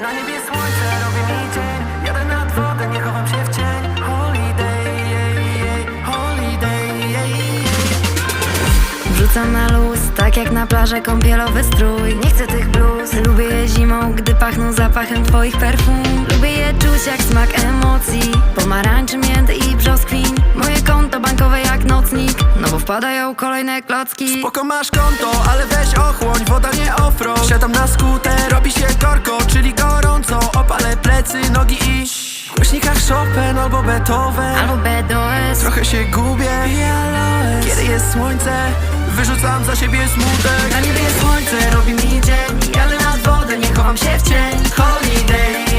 Na niebie słońce robi mi dzień. Jadę nad wodę, nie chowam się w cień. Holiday, holiday. Wrzucam na luz, tak jak na plażę kąpielowy strój. Nie chcę tych bluz, lubię je zimą, gdy pachną zapachem twoich perfum. Lubię je czuć jak smak emocji, pomarańczy, mięty i brzoskwin. Moje konto bankowe jak nocnik, no bo wpadają kolejne klocki. Spoko masz konto, ale weź ochłoń, woda nie offroad. Siadam na skuter, robi się korko, czyli gorąco. Opalę plecy, nogi i w głośnikach Chopin albo Beethoven. Albo BDOS. Trochę się gubię, kiedy jest słońce, wyrzucam za siebie smutek. Na niebie słońce robi mi dzień. Jadę nad wodę, nie chowam się w cień. Holiday.